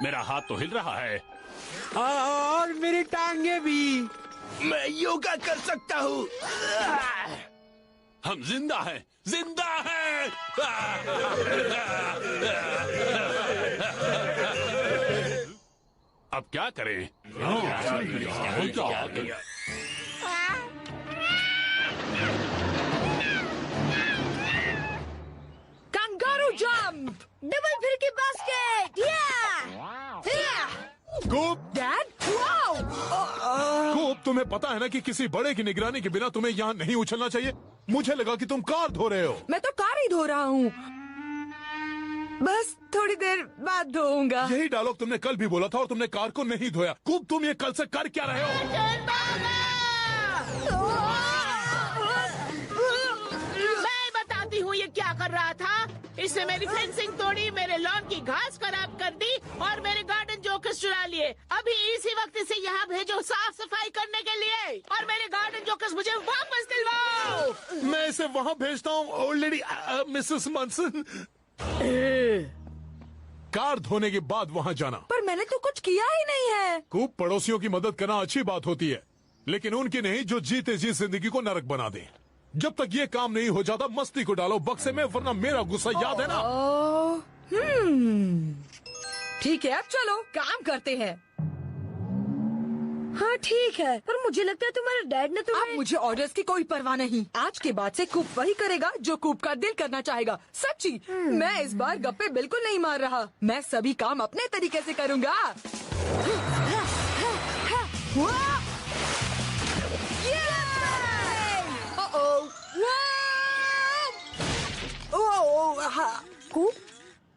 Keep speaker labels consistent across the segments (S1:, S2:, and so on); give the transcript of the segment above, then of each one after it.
S1: मेरा हाथ तो हिल रहा है।
S2: और मेरी टांगे भी।
S3: मैं योगा कर सकता हूँ।
S1: हम जिंदा हैं, जिंदा हैं। अब क्या करें?
S4: कंगारू जंप, डबल फिर की बास्केट,
S5: कूप,
S4: डैड, वाओ!
S5: कूप, तुम्हें पता है ना कि किसी बड़े की निगरानी के बिना तुम्हें यहाँ नहीं उछलना चाहिए। मुझे लगा कि तुम कार धो रहे हो।
S4: मैं तो कार ही धो रहा हूँ, बस थोड़ी देर बाद धोऊंगा।
S5: यही डायलॉग तुमने कल भी बोला था और तुमने कार को नहीं धोया। कूप, तुम ये कल से कर क्या रहे हो?
S6: मैं बताती हूँ ये क्या कर रहा था। इसने मेरी फेंसिंग तोड़ी, मेरे लॉन की घास खराब कर दी और मेरे गार्डन जोकर्स चुरा लिए। अभी इसी वक्त इसे यहाँ भेजो साफ सफाई करने के लिए और मेरे गार्डन जोकर्स मुझे वापस दिलवाओ।
S5: मैं इसे वहाँ भेजता हूँ, ओल्ड लेडी मिसेस मनसन। कार धोने के बाद वहाँ जाना।
S4: पर मैंने तो कुछ किया ही नहीं है।
S5: कूप, पड़ोसियों की मदद करना अच्छी बात होती है, लेकिन उनकी नहीं जो जीते जी जिंदगी को नरक बना दे। जब तक ये काम नहीं हो जाता मस्ती को डालो बक्से में, वरना मेरा गुस्सा याद है ना।
S4: ठीक है, अब चलो काम करते हैं। हाँ ठीक है, पर मुझे लगता है तुम्हारे डैड ने तुम्हें... अब मुझे ऑर्डर्स की कोई परवाह नहीं। आज के बाद से कूप वही करेगा जो कूप का दिल करना चाहेगा। सच्ची, मैं इस बार गप्पे बिल्कुल नहीं मार रहा। मैं सभी काम अपने तरीके से करूँगा।
S7: कूप,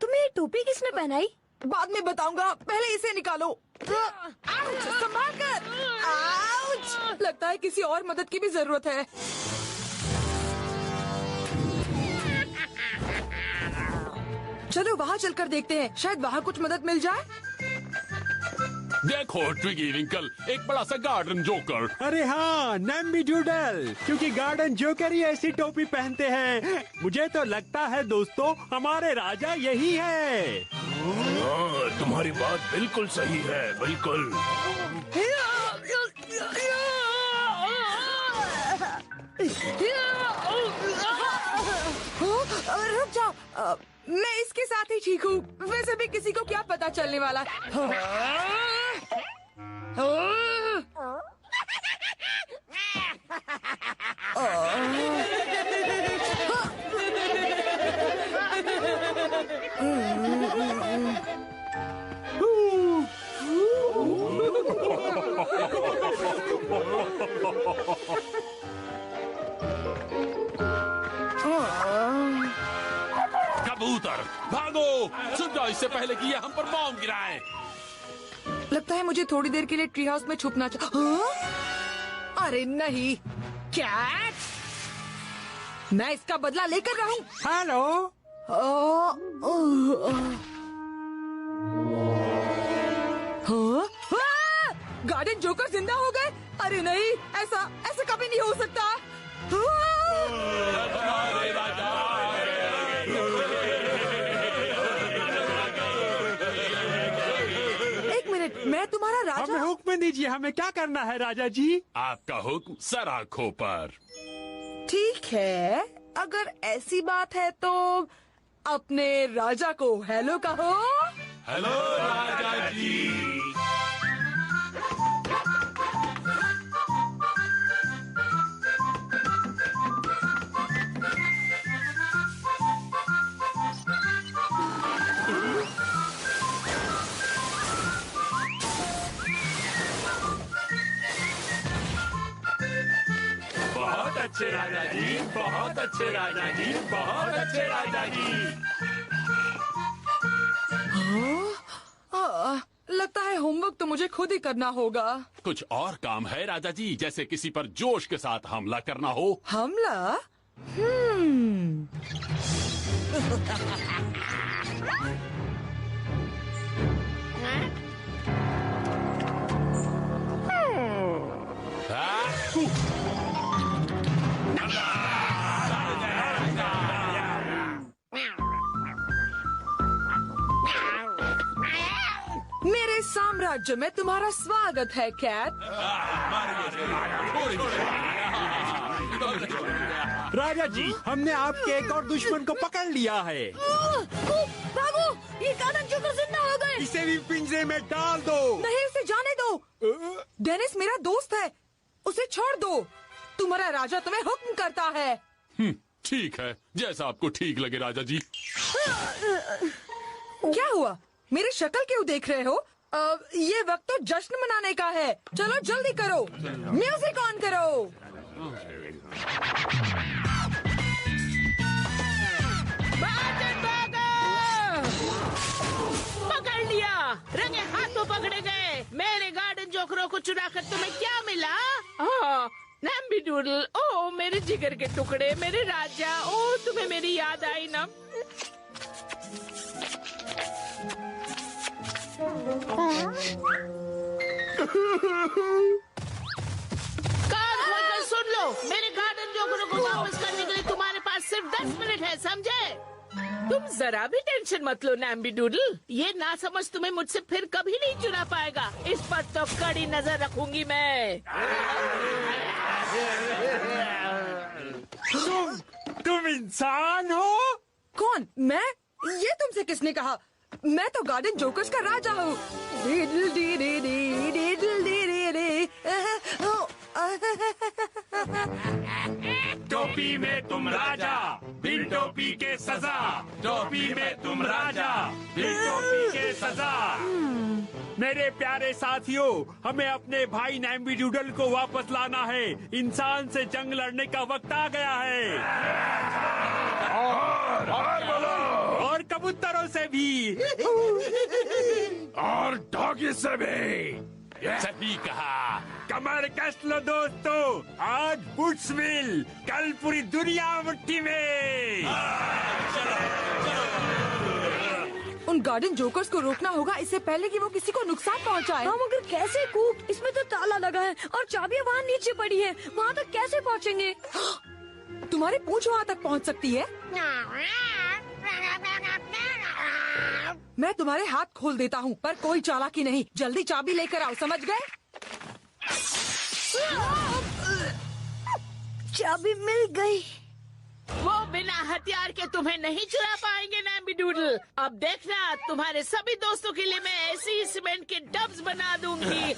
S7: तुम्हें ये टोपी किसने पहनाई?
S4: बाद में बताऊंगा, पहले इसे निकालो। संभाल कर। आउच! लगता है किसी और मदद की भी जरूरत है। चलो वहाँ चलकर देखते हैं, शायद वहाँ कुछ मदद मिल जाए।
S1: देखो ट्विगी विंकल, एक बड़ा सा गार्डन जोकर।
S2: अरे हाँ, नैम्बी डूडल, क्योंकि गार्डन जोकर ही ऐसी टोपी पहनते हैं। मुझे तो लगता है दोस्तों, हमारे राजा यही है।
S3: तुम्हारी बात बिल्कुल सही है, बिल्कुल।
S4: रुक जाओ, मैं इसके साथ ही ठीक हूँ। वैसे भी किसी को क्या पता चलने वाला।
S1: कबूतर भागो, सुन जाओ इससे पहले कि ये हम पर बॉम्ब गिराए।
S4: लगता है मुझे थोड़ी देर के लिए ट्री हाउस में छुपना अरे नहीं, कैट! मैं इसका बदला लेकर रहूं।
S2: हेलो।
S4: गार्डन जोकर जिंदा हो गए? अरे नहीं, ऐसा ऐसा कभी नहीं हो सकता। एक मिनट, मैं तुम्हारा राजा।
S2: हमें हुक्म दीजिए, हमें क्या करना है राजा जी?
S1: आपका हुक्म सर आंखों पर।
S4: ठीक है, अगर ऐसी बात है तो अपने राजा को हेलो कहो।
S1: हेलो राजा जी। बहुत अच्छे राजा जी, बहुत अच्छे राजा जी, बहुत अच्छे राजा जी।
S4: लगता है होमवर्क तो मुझे खुद ही करना होगा।
S1: कुछ और काम है राजा जी, जैसे किसी पर जोश के साथ हमला करना हो।
S4: हमला? साम्राज्य में तुम्हारा स्वागत है कैट।
S2: राजा जी, हमने आपके एक और दुश्मन को पकड़ लिया है।
S7: भागो, ये गार्डन जोकर जिंदा हो गए।
S2: इसे भी पिंजरे में डाल दो।
S4: नहीं, उसे जाने दो। डेनिस मेरा दोस्त है, उसे छोड़ दो। तुम्हारा राजा तुम्हें हुक्म करता है।
S3: ठीक है, जैसा आपको ठीक लगे राजा जी।
S4: क्या हुआ? मेरी शक्ल क्यों देख रहे हो? ये वक्त तो जश्न मनाने का है। चलो जल्दी करो, म्यूजिक ऑन करो।
S6: पकड़ लिया, रंगे हाथों पकड़े गए। मेरे गार्डन जोकरों को चुराकर तुम्हें क्या मिला? नैम्बी डूडल, ओ मेरे जिगर के टुकड़े, मेरे राजा, ओ तुम्हें मेरी याद आई ना? कान खोलकर सुन लो, मेरे गार्डन जोकरों को वापस करने के लिए तुम्हारे पास सिर्फ 10 मिनट है, समझे? तुम जरा भी टेंशन मत लो नैम्बी डूडल, ये ना समझ तुम्हें मुझसे फिर कभी नहीं चुरा पाएगा। इस पर तो कड़ी नजर रखूंगी मैं।
S2: तुम इंसान हो?
S4: कौन? मैं? ये तुमसे किसने कहा? मैं तो गार्डन जोकर्स का राजा हूँ।
S1: टोपी में तुम राजा, बिन टोपी के सजा। टोपी में तुम राजा, बिन टोपी के सजा।
S2: मेरे प्यारे साथियों, हमें अपने भाई नैम्बी डूडल को वापस लाना है। इंसान से जंग लड़ने का वक्त आ गया है। और कबूतरों से भी।
S3: और डॉगी से भी।
S1: सही कहा।
S2: कमर कस लो दोस्तों, आज बुट्सविल, कल पूरी दुनिया मुट्ठी में।
S4: उन गार्डन जोकर्स को रोकना होगा इससे पहले कि वो किसी को नुकसान पहुंचाए।
S7: हम मगर कैसे कूप? इसमें तो ताला लगा है और चाबियां वहाँ नीचे पड़ी है। वहाँ तक कैसे पहुँचेंगे?
S4: तुम्हारी पूंछ वहाँ तक पहुँच सकती है। मैं तुम्हारे हाथ खोल देता हूँ, पर कोई चालाकी नहीं। जल्दी चाबी लेकर आओ, समझ गए?
S7: चाबी मिल गई।
S6: वो बिना हथियार के तुम्हें नहीं चुरा पाएंगे नैम्बी डूडल। अब देखना, तुम्हारे सभी दोस्तों के लिए मैं ऐसी सीमेंट के डब्स बना दूंगी।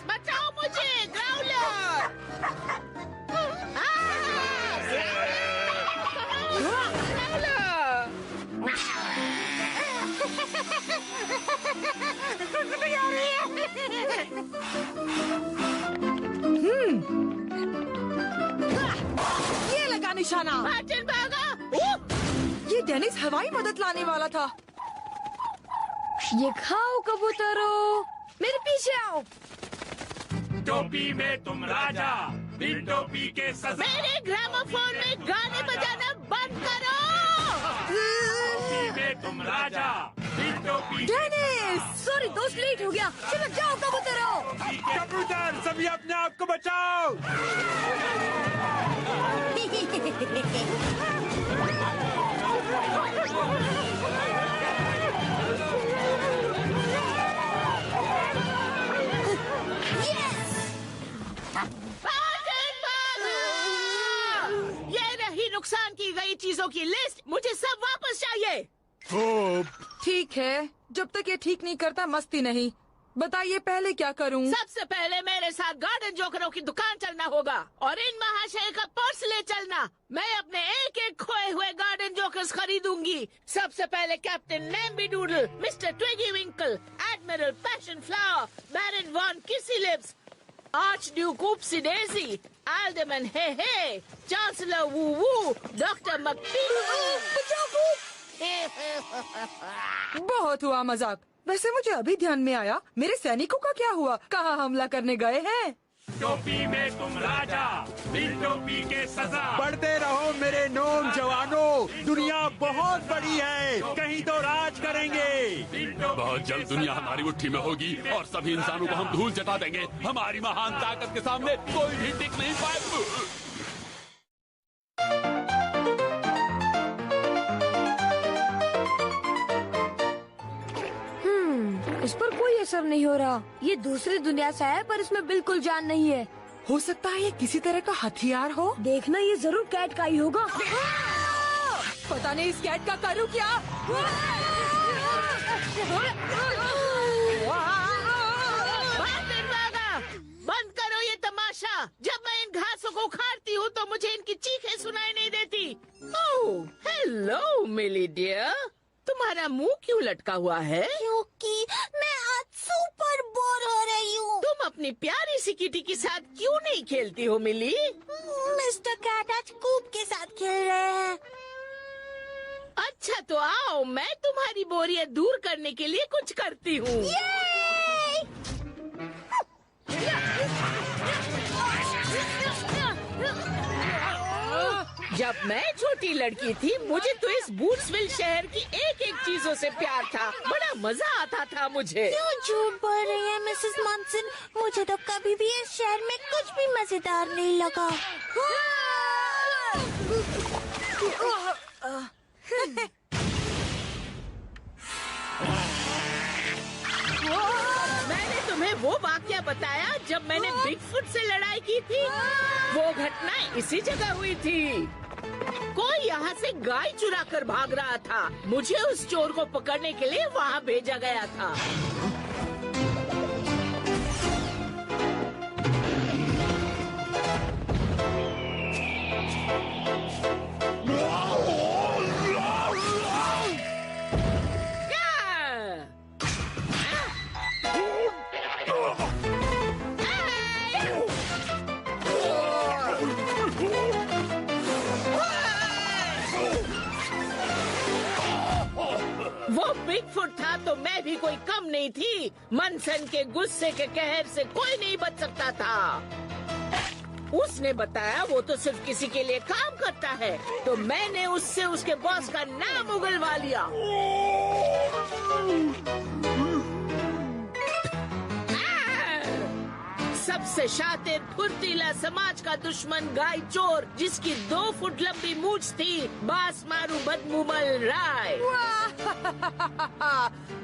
S6: बचाओ मुझे, ग्राउलर।
S4: ये लगा निशाना। ये डेनिस हवाई मदद लाने वाला था।
S7: ये खाओ कबूतरों, मेरे पीछे आओ।
S1: टोपी में तुम राजा, बिन टोपी के सजा।
S6: मेरे ग्रामोफोन में गाने बजाना बंद करो।
S1: टोपी में तुम राजा, बिन टोपी।
S4: डेनिस!
S7: सॉरी दोस्त, लेट हो गया। चलो जाओ कबूतरों।
S2: कबूतर, सभी अपने आप को बचाओ।
S6: ये रही नुकसान की गई चीजों की लिस्ट। मुझे सब वापस चाहिए।
S4: ठीक है, जब तक ये ठीक नहीं करता मस्ती नहीं। बताइए पहले क्या करूं?
S6: सबसे पहले मेरे साथ गार्डन जोकरों की दुकान चलना होगा और इन महाशय का पर्स ले चलना। मैं अपने एक एक खोए हुए गार्डन जोकर्स खरीदूंगी। सबसे पहले Captain Namby Doodle, Mister Twiggy Winkle, Admiral Passion Flower, Baron Von Kissy Lips, Archduke Oopsy Daisy, Alderman Hey Hey, Chancellor Woo Woo, Doctor McPhee.
S4: बहुत हुआ मजाक। वैसे मुझे अभी ध्यान में आया, मेरे सैनिकों का क्या हुआ? कहाँ हमला करने गए हैं?
S1: टोपी में तुम राजा, बिन टोपी के सजा।
S2: बढ़ते रहो मेरे नौजवानों, दुनिया बहुत बड़ी है, कहीं तो राज करेंगे।
S3: बहुत जल्द दुनिया हमारी मुट्ठी में होगी और सभी इंसानों को हम धूल चटा देंगे। हमारी महान ताकत के सामने कोई भी टिक नहीं पाए।
S7: इस पर कोई असर नहीं हो रहा। ये दूसरी दुनिया से है पर इसमें बिल्कुल जान नहीं है।
S4: हो सकता है ये किसी तरह का हथियार हो।
S7: देखना ये जरूर कैट का ही होगा।
S4: पता नहीं इस कैट का करूँ क्या।
S6: बंद करो ये तमाशा। जब मैं इन घासों को उखाड़ती हूँ तो मुझे इनकी चीखें सुनाई नहीं देती। ओह, हेलो मिली डियर, तुम्हारा मुंह क्यों लटका हुआ है?
S8: क्योंकि मैं आज सुपर बोर हो रही हूँ।
S6: तुम अपनी प्यारी सी किटी के साथ क्यों नहीं खेलती हो मिली?
S8: मिस्टर कैट आज कूप के साथ खेल रहे हैं।
S6: अच्छा तो आओ, मैं तुम्हारी बोरियत दूर करने के लिए कुछ करती हूँ। जब मैं छोटी लड़की थी मुझे तो इस बूट्सविल शहर की एक एक चीजों से प्यार था। बड़ा मजा आता था मुझे।
S8: क्यों झूठ बोल रही है मिसेस मॉनसन? मुझे तो कभी भी इस शहर में कुछ भी मजेदार नहीं लगा।
S6: मैंने तुम्हें वो वाकया बताया जब मैंने बिगफुट से लड़ाई की थी। वो घटना इसी जगह हुई थी। कोई यहाँ से गाय चुरा कर भाग रहा था। मुझे उस चोर को पकड़ने के लिए वहाँ भेजा गया था। वो बिगफुट था तो मैं भी कोई कम नहीं थी। मनसन के गुस्से के कहर से कोई नहीं बच सकता था। उसने बताया वो तो सिर्फ किसी के लिए काम करता है, तो मैंने उससे उसके बॉस का नाम उगलवा लिया। सबसे शातिर फुर्तीला समाज का दुश्मन गाय चोर, जिसकी 2 फुट लंबी मूंछ थी, बासमारू बदमुमल राय।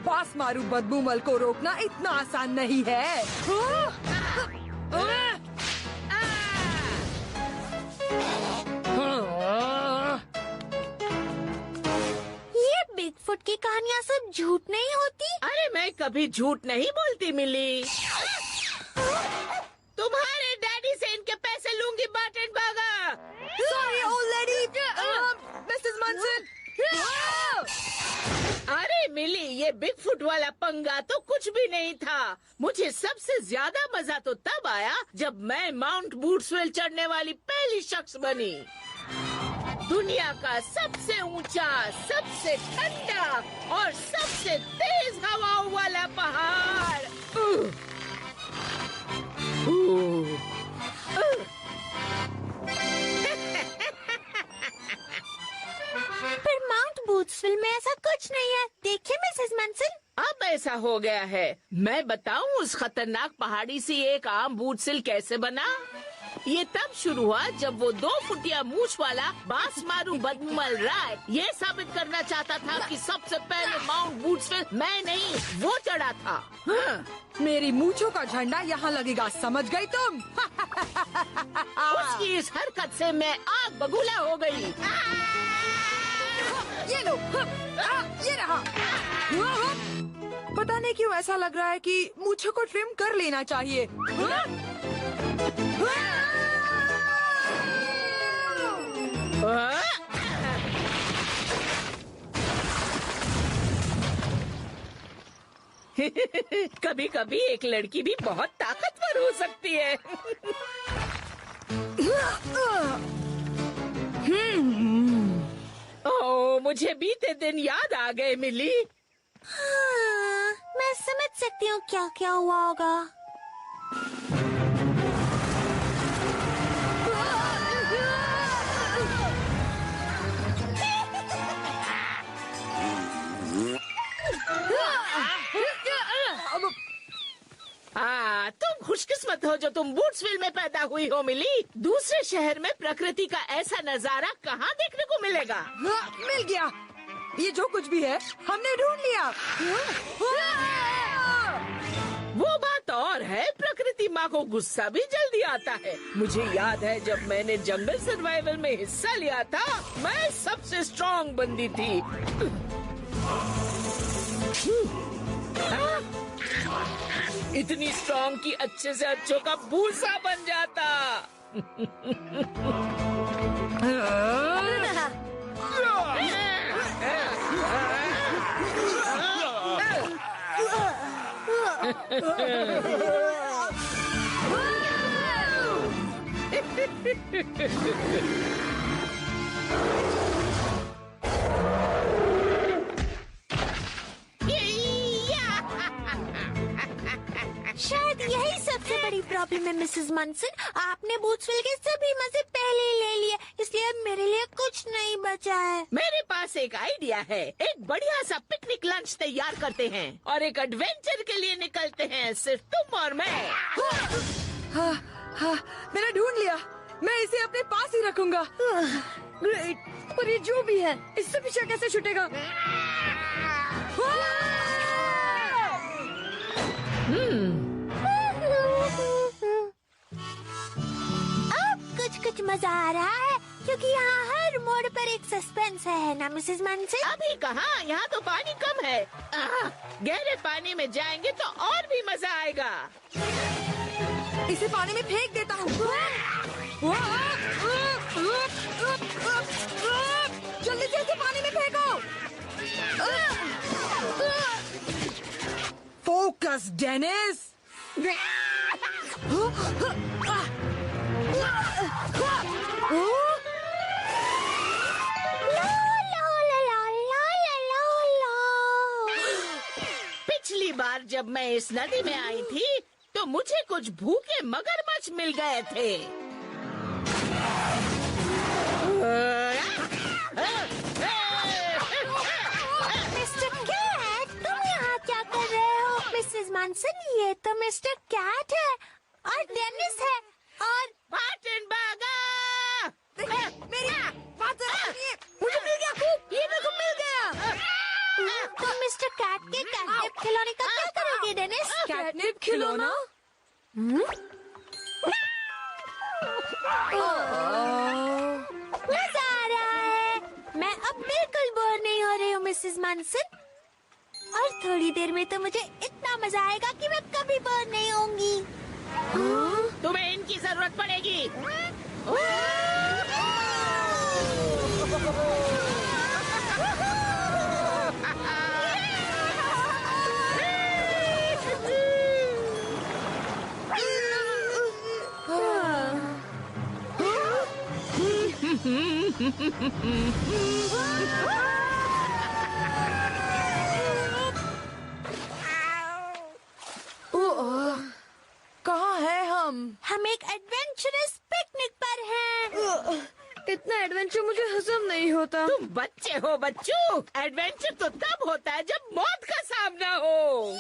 S4: बासमारू बदमुमल को रोकना इतना आसान नहीं है।
S8: ये बिगफुट की कहानियाँ सब झूठ नहीं होती?
S6: अरे मैं कभी झूठ नहीं बोलती मिली। तुम्हारे डैडी से इनके पैसे लूंगी बाटन बागा।
S4: Sorry old lady, Mrs monsoon.
S6: अरे मिली, ये बिगफुट वाला पंगा तो कुछ भी नहीं था। मुझे सबसे ज्यादा मजा तो तब आया जब मैं माउंट बूट्सविल चढ़ने वाली पहली शख्स बनी। दुनिया का सबसे ऊंचा, सबसे ठंडा और सबसे तेज हवाओं वाला पहाड़।
S8: पर माउंट बूट्सविल में ऐसा कुछ नहीं है। देखिए मिसेस मॉनसन,
S6: अब ऐसा हो गया है। मैं बताऊं उस खतरनाक पहाड़ी से एक आम बूट्सविल कैसे बना? ये तब शुरू हुआ जब वो 2 फुटिया मूछ वाला बासमारू बदमुमल राय ये साबित करना चाहता था कि सबसे पहले माउंट बूट्सविल मैं नहीं वो चढ़ा था।
S4: मेरी मूंछों का झंडा यहाँ लगेगा, समझ गई तुम?
S6: उसकी इस हरकत से मैं आग बबूला हो गई।
S4: ये लो, ये रहा। पता नहीं क्यों ऐसा लग रहा है कि मूंछों को ट्रिम कर लेना चाहिए।
S6: कभी कभी एक लड़की भी बहुत ताकतवर हो सकती है। ओह, मुझे बीते दिन याद आ गए मिली।
S8: हाँ, मैं समझ सकती हूँ क्या क्या हुआ होगा।
S6: तुम खुशकिस्मत हो जो तुम बूट्सविल में पैदा हुई हो मिली। दूसरे शहर में प्रकृति का ऐसा नजारा कहाँ देखने को मिलेगा?
S4: मिल गया। ये जो कुछ भी है हमने ढूंढ लिया।
S6: पापा को गुस्सा भी जल्दी आता है। मुझे याद है जब मैंने जंगल सर्वाइवल में हिस्सा लिया था, मैं सबसे स्ट्रॉन्ग बंदी थी। इतनी स्ट्रॉन्ग कि अच्छे से अच्छों का भूसा बन जाता।
S8: शायद यही सबसे बड़ी प्रॉब्लम है मिसेस मनसन। आपने बूट्सविल के सभी मजे पहले ही ले लिए, इसलिए अब मेरे लिए कुछ नहीं बचा है।
S6: मेरे पास एक आइडिया है। एक बढ़िया सा पिकनिक लंच तैयार करते हैं और एक एडवेंचर के लिए निकलते हैं, सिर्फ तुम और मैं।
S4: हाँ, मैंने ढूंढ लिया। मैं इसे अपने पास ही रखूंगा।
S7: ग्रेट, पर ये जो भी है इससे पीछे कैसे छूटेगा?
S8: अब कुछ मजा आ रहा है, क्योंकि यहाँ हर मोड़ पर एक सस्पेंस है ना मिसेस मनसन?
S6: अभी कहाँ, यहाँ तो पानी कम है। गहरे पानी में जाएंगे तो और भी मजा आएगा।
S4: इसे पानी में फेंक देता हूँ। जल्दी से इसे पानी में फेंको। Focus Dennis.
S6: पिछली बार जब मैं इस नदी में आई थी तो मुझे कुछ भूखे मगरमच्छ मिल गए थे।
S8: मिस्टर कैट, तुम यहाँ क्या कर रहे हो? मिसेस मनसन, ये तो मिस्टर कैट है और डेनिस है और
S6: बाटन बागा।
S4: मेरी बात सुनिए, मुझे मिल गया खूब। ये देखो मिल गया।
S8: तुम मिस्टर कैट के कैटनिप खिलौने का क्या करोगे डेनिस?
S4: कैटनिप खिलौना?
S8: मजा आ रहा है। मैं अब बिल्कुल बोर नहीं हो रही हूँ मिसेस मनसन, और थोड़ी देर में तो मुझे इतना मजा आएगा कि मैं कभी बोर नहीं होंगी।
S6: तुम्हें इनकी जरूरत पड़ेगी।
S4: कहाँ है हम?
S8: हम एक एडवेंचरस पिकनिक पर हैं।
S7: इतना एडवेंचर मुझे हजम नहीं होता।
S6: तुम बच्चे हो बच्चों। एडवेंचर तो तब होता है जब मौत का सामना हो।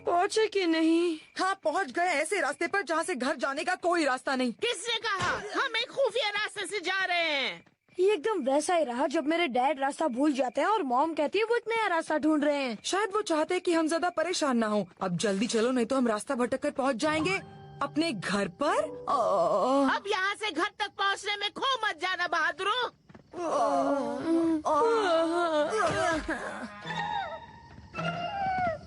S7: पहुंचे कि नहीं?
S4: हाँ, पहुंच गए ऐसे रास्ते पर जहाँ से घर जाने का कोई रास्ता नहीं।
S6: किसने कहा? हम एक खुफिया रास्ते से जा रहे हैं।
S7: ये एकदम वैसा ही रहा जब मेरे डैड रास्ता भूल जाते हैं और मॉम कहती है वो एक नया रास्ता ढूंढ रहे हैं।
S4: शायद वो चाहते हैं कि हम ज्यादा परेशान ना हो। अब जल्दी चलो, नहीं तो हम रास्ता भटक कर पहुँच जाएंगे अपने घर पर।
S6: अब यहाँ से घर तक पहुँचने में खो मत जाना बहादुरों।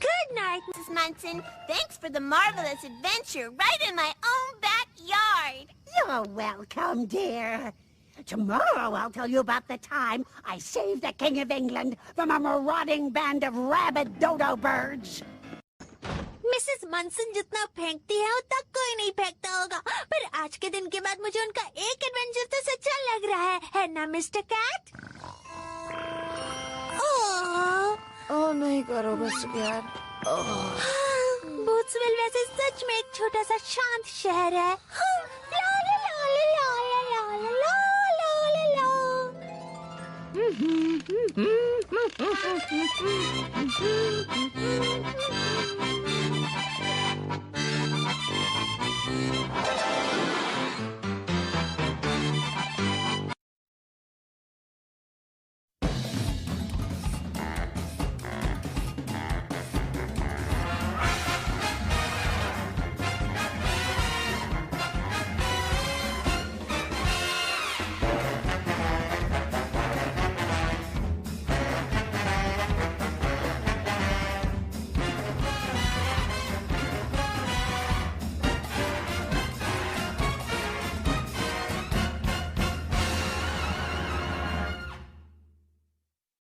S8: Good night, Mrs. Munson. Thanks for the marvelous adventure right in my own backyard.
S9: You're welcome, dear. Tomorrow I'll tell you about the time I saved the King of England from a marauding band of rabid dodo birds.
S8: Mrs Manson जितना फेंकती है उतना कोई नहीं फेंकता होगा, पर आज के दिन के बाद मुझे उनका एक एडवेंचर तो सच्चा लग रहा है ना मिस्टर कैट?
S7: ओह नहीं
S4: करो बस यार।
S8: बूट्सविल वैसे सच में एक छोटा सा शांत शहर है। ला ला ला ला ला ला ला ला ला ला।